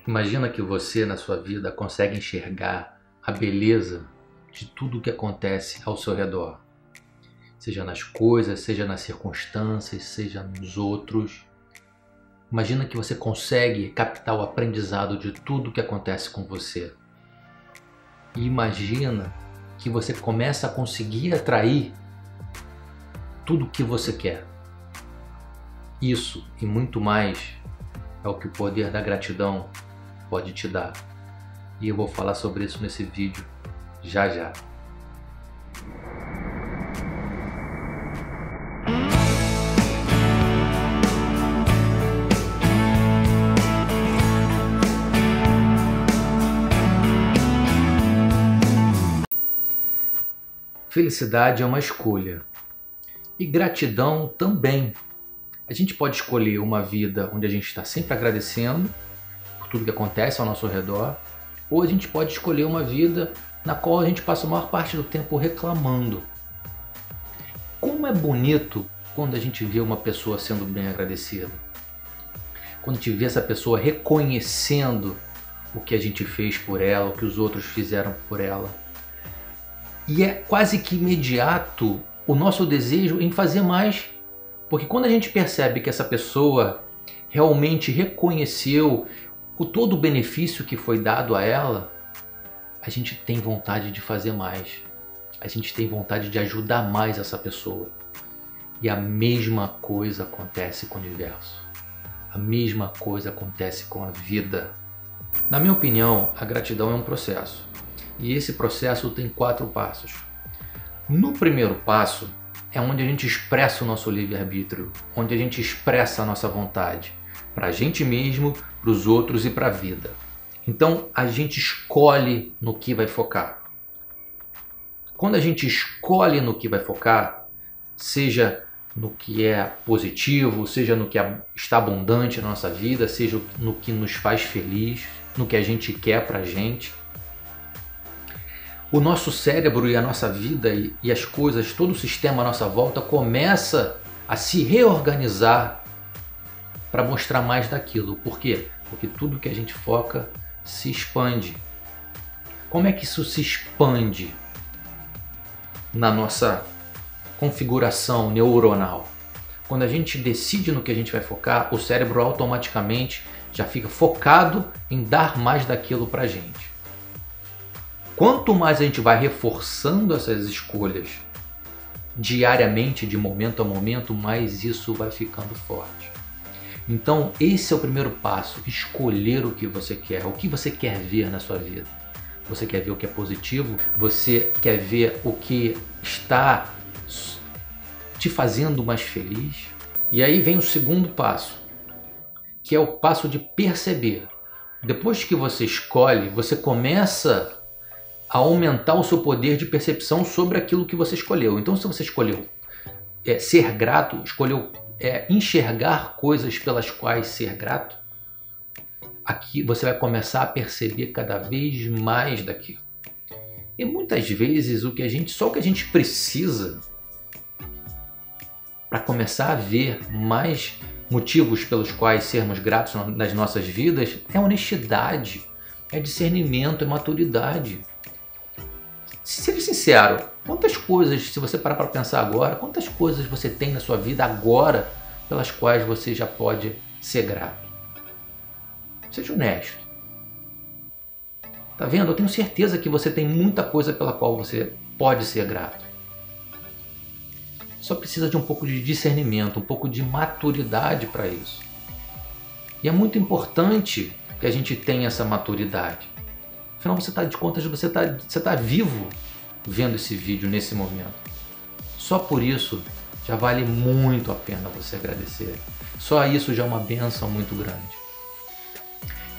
Imagina que você na sua vida consegue enxergar a beleza de tudo o que acontece ao seu redor. Seja nas coisas, seja nas circunstâncias, seja nos outros. Imagina que você consegue captar o aprendizado de tudo o que acontece com você. E imagina que você começa a conseguir atrair tudo o que você quer. Isso e muito mais é o que o poder da gratidão pode te dar. E eu vou falar sobre isso nesse vídeo já já. Felicidade é uma escolha. E gratidão também. A gente pode escolher uma vida onde a gente está sempre agradecendo por tudo que acontece ao nosso redor, ou a gente pode escolher uma vida na qual a gente passa a maior parte do tempo reclamando. Como é bonito quando a gente vê uma pessoa sendo bem agradecida. Quando a gente vê essa pessoa reconhecendo o que a gente fez por ela, o que os outros fizeram por ela. E é quase que imediato o nosso desejo em fazer mais. Porque quando a gente percebe que essa pessoa realmente reconheceu todo o benefício que foi dado a ela, a gente tem vontade de fazer mais. A gente tem vontade de ajudar mais essa pessoa. E a mesma coisa acontece com o universo. A mesma coisa acontece com a vida. Na minha opinião, a gratidão é um processo. E esse processo tem 4 passos. No primeiro passo, é onde a gente expressa o nosso livre-arbítrio, onde a gente expressa a nossa vontade, para a gente mesmo, para os outros e para a vida. Então, a gente escolhe no que vai focar. Quando a gente escolhe no que vai focar, seja no que é positivo, seja no que está abundante na nossa vida, seja no que nos faz feliz, no que a gente quer para a gente, o nosso cérebro e a nossa vida e as coisas, todo o sistema à nossa volta começa a se reorganizar para mostrar mais daquilo. Por quê? Porque tudo que a gente foca se expande. Como é que isso se expande na nossa configuração neuronal? Quando a gente decide no que a gente vai focar, o cérebro automaticamente já fica focado em dar mais daquilo para a gente. Quanto mais a gente vai reforçando essas escolhas diariamente, de momento a momento, mais isso vai ficando forte. Então, esse é o primeiro passo, escolher o que você quer, o que você quer ver na sua vida. Você quer ver o que é positivo? Você quer ver o que está te fazendo mais feliz? E aí vem o segundo passo, que é o passo de perceber. Depois que você escolhe, você começa a aumentar o seu poder de percepção sobre aquilo que você escolheu. Então, se você escolheu ser grato, escolheu enxergar coisas pelas quais ser grato, aqui você vai começar a perceber cada vez mais daquilo. E muitas vezes só o que a gente precisa para começar a ver mais motivos pelos quais sermos gratos nas nossas vidas é honestidade, é discernimento, é maturidade. Seja sincero, quantas coisas, se você parar para pensar agora, quantas coisas você tem na sua vida agora pelas quais você já pode ser grato? Seja honesto. Tá vendo? Eu tenho certeza que você tem muita coisa pela qual você pode ser grato. Só precisa de um pouco de discernimento, um pouco de maturidade para isso. E é muito importante que a gente tenha essa maturidade. Afinal, você está de contas, você tá vivo vendo esse vídeo nesse momento. Só por isso já vale muito a pena você agradecer. Só isso já é uma bênção muito grande.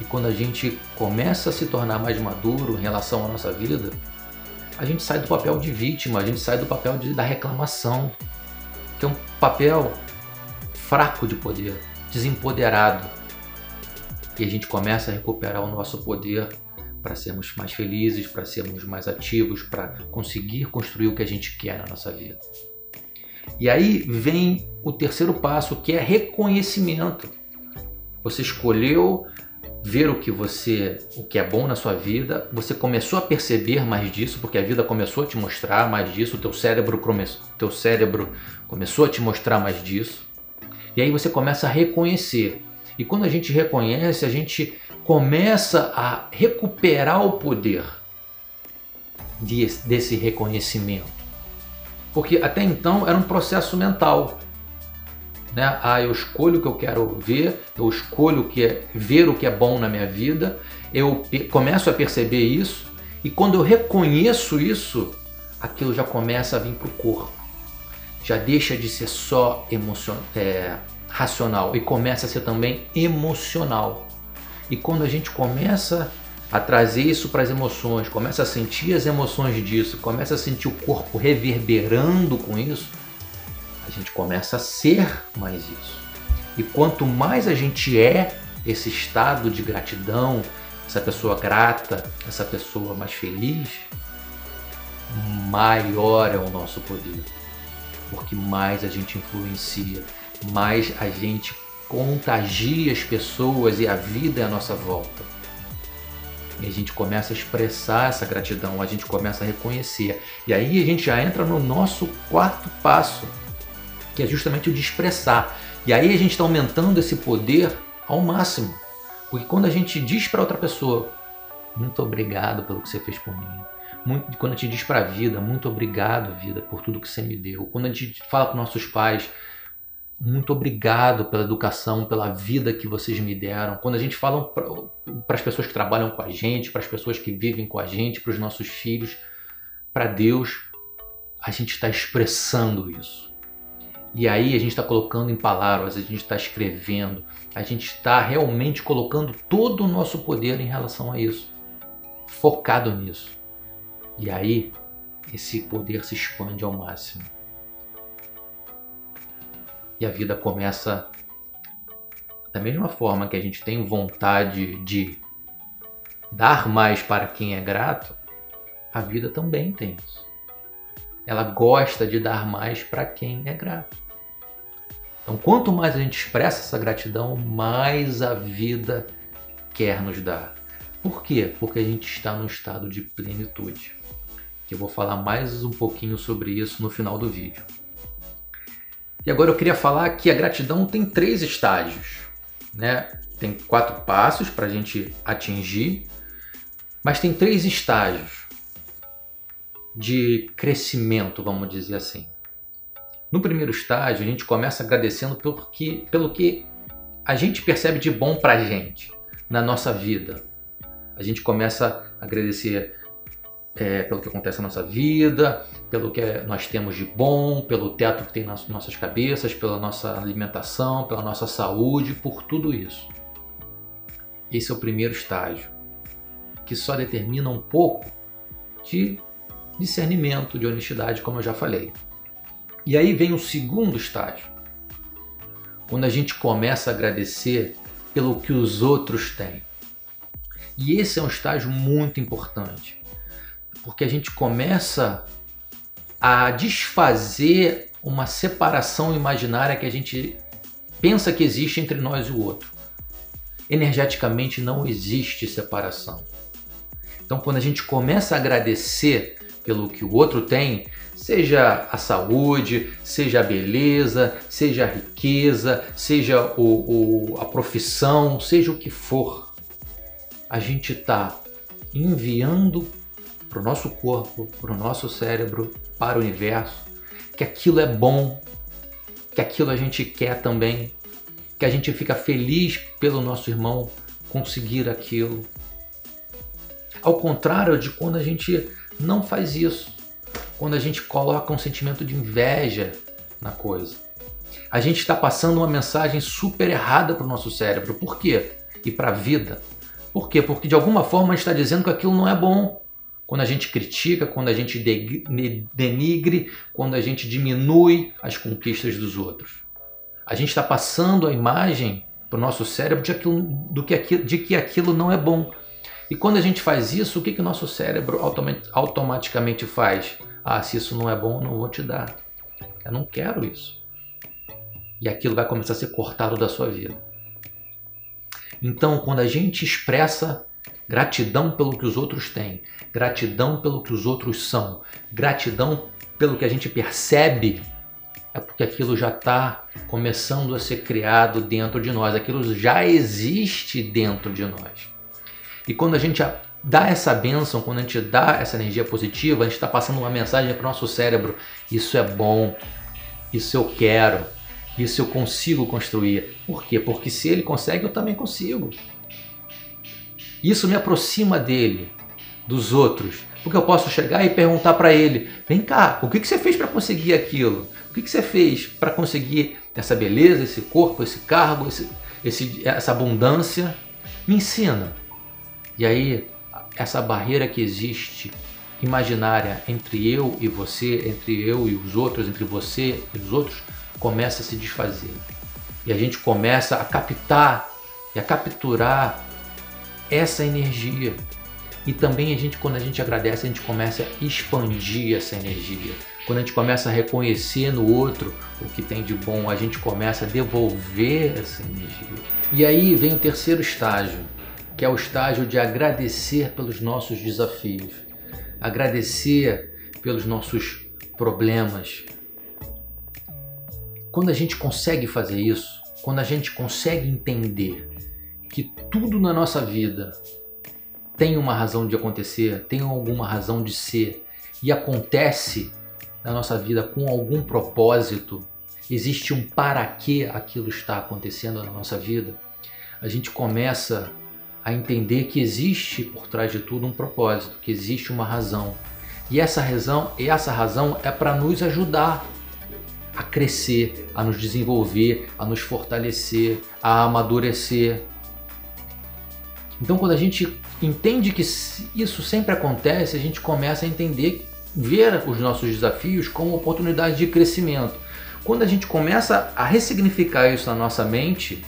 E quando a gente começa a se tornar mais maduro em relação à nossa vida, a gente sai do papel de vítima, a gente sai do papel da reclamação, que é um papel fraco de poder, desempoderado. E a gente começa a recuperar o nosso poder para sermos mais felizes, para sermos mais ativos, para conseguir construir o que a gente quer na nossa vida. E aí vem o terceiro passo, que é reconhecimento. Você escolheu ver o que é bom na sua vida, você começou a perceber mais disso, porque a vida começou a te mostrar mais disso, o teu cérebro começou a te mostrar mais disso, e aí você começa a reconhecer. E quando a gente reconhece, a gente começa a recuperar o poder desse reconhecimento. Porque até então era um processo mental. Né? Eu escolho o que eu quero ver, eu escolho ver o que é bom na minha vida, eu começo a perceber isso, e quando eu reconheço isso, aquilo já começa a vir para o corpo. Já deixa de ser só racional e começa a ser também emocional. E quando a gente começa a trazer isso para as emoções, começa a sentir as emoções disso, começa a sentir o corpo reverberando com isso, a gente começa a ser mais isso. E quanto mais a gente é esse estado de gratidão, essa pessoa grata, essa pessoa mais feliz, maior é o nosso poder. Porque mais a gente influencia, mais a gente contagia as pessoas e a vida à nossa volta. E a gente começa a expressar essa gratidão, a gente começa a reconhecer. E aí a gente já entra no nosso quarto passo, que é justamente o de expressar. E aí a gente está aumentando esse poder ao máximo. Porque quando a gente diz para outra pessoa, muito obrigado pelo que você fez por mim. Quando a gente diz para a vida, muito obrigado, vida, por tudo que você me deu. Quando a gente fala para nossos pais, muito obrigado pela educação, pela vida que vocês me deram. Quando a gente fala para as pessoas que trabalham com a gente, para as pessoas que vivem com a gente, para os nossos filhos, para Deus, a gente está expressando isso. E aí a gente está colocando em palavras, a gente está escrevendo, a gente está realmente colocando todo o nosso poder em relação a isso, focado nisso. E aí esse poder se expande ao máximo. E a vida começa da mesma forma que a gente tem vontade de dar mais para quem é grato, a vida também tem isso. Ela gosta de dar mais para quem é grato. Então, quanto mais a gente expressa essa gratidão, mais a vida quer nos dar. Por quê? Porque a gente está num estado de plenitude. Que eu vou falar mais um pouquinho sobre isso no final do vídeo. E agora eu queria falar que a gratidão tem 3 estágios, né? Tem 4 passos para a gente atingir, mas tem 3 estágios de crescimento, vamos dizer assim. No primeiro estágio, a gente começa agradecendo pelo que a gente percebe de bom para a gente, na nossa vida. A gente começa a agradecer pelo que acontece na nossa vida, pelo que nós temos de bom, pelo teto que tem nas nossas cabeças, pela nossa alimentação, pela nossa saúde, por tudo isso. Esse é o primeiro estágio, que só determina um pouco de discernimento, de honestidade, como eu já falei. E aí vem o segundo estágio, quando a gente começa a agradecer pelo que os outros têm. E esse é um estágio muito importante, porque a gente começa a desfazer uma separação imaginária que a gente pensa que existe entre nós e o outro. Energeticamente não existe separação. Então, quando a gente começa a agradecer pelo que o outro tem, seja a saúde, seja a beleza, seja a riqueza, seja a profissão, seja o que for, a gente está enviando para o nosso corpo, para o nosso cérebro, para o universo, que aquilo é bom, que aquilo a gente quer também, que a gente fica feliz pelo nosso irmão conseguir aquilo. Ao contrário de quando a gente não faz isso, quando a gente coloca um sentimento de inveja na coisa. A gente está passando uma mensagem super errada para o nosso cérebro. Por quê? E para a vida. Por quê? Porque de alguma forma a gente está dizendo que aquilo não é bom. Quando a gente critica, quando a gente denigre, quando a gente diminui as conquistas dos outros. A gente está passando a imagem para o nosso cérebro de que aquilo não é bom. E quando a gente faz isso, o que o nosso cérebro automaticamente faz? Se isso não é bom, eu não vou te dar. Eu não quero isso. E aquilo vai começar a ser cortado da sua vida. Então, quando a gente expressa gratidão pelo que os outros têm, gratidão pelo que os outros são, gratidão pelo que a gente percebe, é porque aquilo já está começando a ser criado dentro de nós, aquilo já existe dentro de nós. E quando a gente dá essa bênção, quando a gente dá essa energia positiva, a gente está passando uma mensagem para o nosso cérebro: isso é bom, isso eu quero, isso eu consigo construir. Por quê? Porque se ele consegue, eu também consigo. Isso me aproxima dele, dos outros, porque eu posso chegar e perguntar para ele: vem cá, o que você fez para conseguir aquilo? O que você fez para conseguir essa beleza, esse corpo, esse cargo, essa abundância? Me ensina. E aí, essa barreira que existe, imaginária, entre eu e você, entre eu e os outros, entre você e os outros, começa a se desfazer. E a gente começa a captar e a capturar essa energia. E também quando a gente agradece, a gente começa a expandir essa energia. Quando a gente começa a reconhecer no outro o que tem de bom, a gente começa a devolver essa energia. E aí vem o terceiro estágio, que é o estágio de agradecer pelos nossos desafios, agradecer pelos nossos problemas. Quando a gente consegue fazer isso, quando a gente consegue entender que tudo na nossa vida tem uma razão de acontecer, tem alguma razão de ser e acontece na nossa vida com algum propósito, existe um para que aquilo está acontecendo na nossa vida, a gente começa a entender que existe por trás de tudo um propósito, que existe uma razão. E essa razão é para nos ajudar a crescer, a nos desenvolver, a nos fortalecer, a amadurecer. Então, quando a gente entende que isso sempre acontece, a gente começa a entender, ver os nossos desafios como oportunidade de crescimento. Quando a gente começa a ressignificar isso na nossa mente,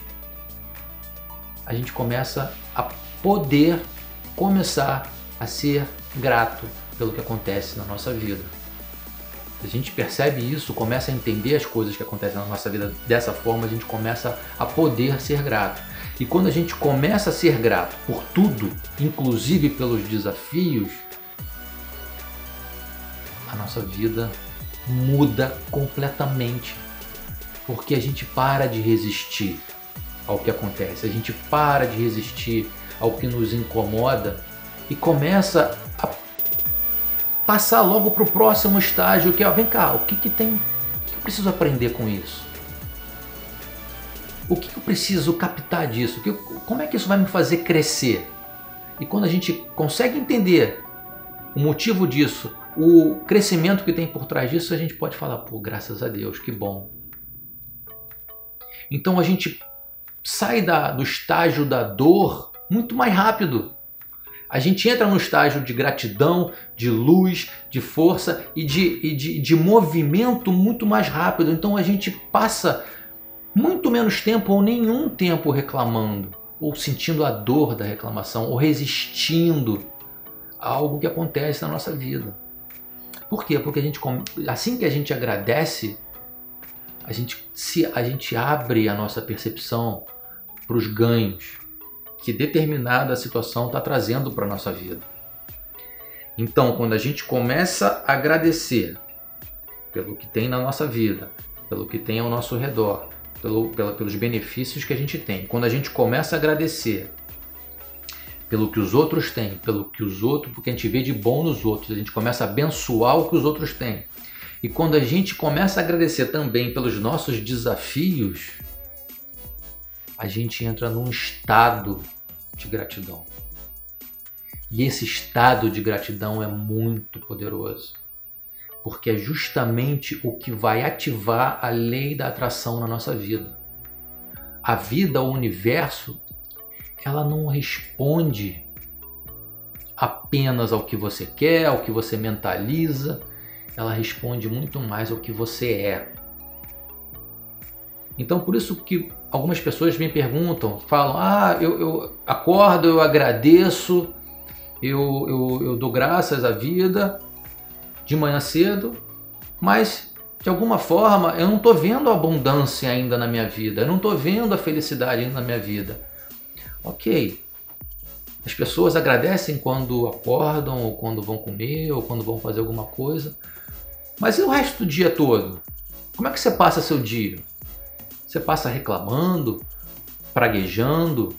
a gente começa a poder começar a ser grato pelo que acontece na nossa vida. A gente percebe isso, começa a entender as coisas que acontecem na nossa vida dessa forma, a gente começa a poder ser grato. E quando a gente começa a ser grato por tudo, inclusive pelos desafios, a nossa vida muda completamente. Porque a gente para de resistir ao que acontece, a gente para de resistir ao que nos incomoda e começa a passar logo para o próximo estágio, que é, vem cá, o que eu preciso aprender com isso? O que eu preciso captar disso? Como é que isso vai me fazer crescer? E quando a gente consegue entender o motivo disso, o crescimento que tem por trás disso, a gente pode falar, pô, graças a Deus, que bom. Então a gente sai do estágio da dor muito mais rápido. A gente entra no estágio de gratidão, de luz, de força e de movimento muito mais rápido. Então a gente passa muito menos tempo ou nenhum tempo reclamando, ou sentindo a dor da reclamação, ou resistindo a algo que acontece na nossa vida. Por quê? Porque assim que a gente agradece, a gente abre a nossa percepção para os ganhos que determinada situação está trazendo para a nossa vida. Então, quando a gente começa a agradecer pelo que tem na nossa vida, pelo que tem ao nosso redor, pelos benefícios que a gente tem, quando a gente começa a agradecer pelo que os outros têm, porque a gente vê de bom nos outros, a gente começa a abençoar o que os outros têm. E quando a gente começa a agradecer também pelos nossos desafios, a gente entra num estado de gratidão. E esse estado de gratidão é muito poderoso, porque é justamente o que vai ativar a lei da atração na nossa vida. A vida, o universo, ela não responde apenas ao que você quer, ao que você mentaliza, ela responde muito mais ao que você é. Então, por isso que algumas pessoas me perguntam, falam, eu acordo, eu agradeço, eu dou graças à vida de manhã cedo, mas de alguma forma eu não estou vendo a abundância ainda na minha vida, eu não estou vendo a felicidade ainda na minha vida. Ok. As pessoas agradecem quando acordam, ou quando vão comer, ou quando vão fazer alguma coisa. Mas e o resto do dia todo? Como é que você passa seu dia? Você passa reclamando, praguejando,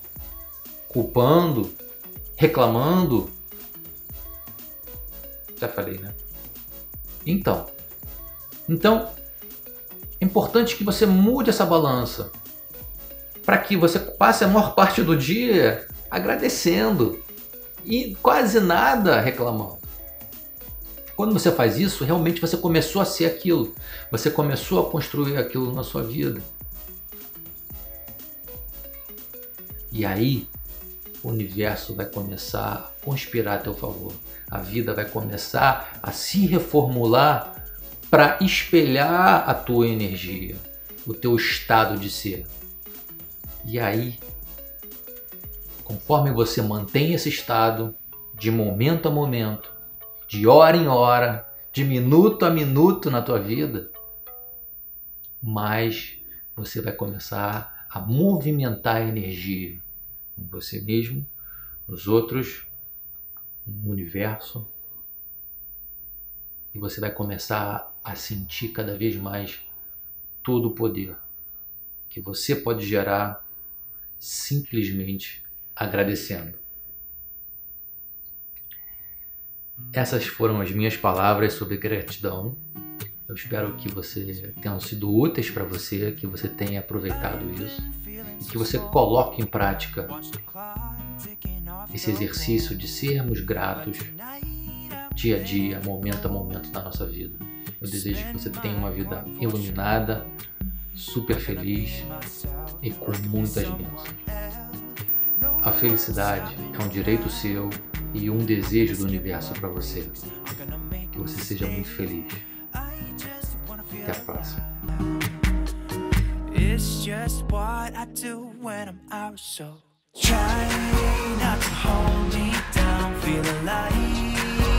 culpando, reclamando? Já falei, né? Então, é importante que você mude essa balança para que você passe a maior parte do dia agradecendo e quase nada reclamando. Quando você faz isso, realmente você começou a ser aquilo. Você começou a construir aquilo na sua vida. E aí, o universo vai começar a conspirar a teu favor. A vida vai começar a se reformular para espelhar a tua energia, o teu estado de ser. E aí, conforme você mantém esse estado, de momento a momento, de hora em hora, de minuto a minuto na tua vida, mais você vai começar a movimentar a energia em você mesmo, nos outros, no universo, e você vai começar a sentir cada vez mais todo o poder que você pode gerar simplesmente agradecendo. Essas foram as minhas palavras sobre gratidão. Eu espero que você tenham sido úteis para você, que você tenha aproveitado isso e que você coloque em prática esse exercício de sermos gratos dia a dia, momento a momento da nossa vida. Eu desejo que você tenha uma vida iluminada, super feliz e com muitas bênçãos. A felicidade é um direito seu e um desejo do universo para você. Que você seja muito feliz. Até a próxima. It's just what I do when I'm out, so try not to hold me down, feel alive.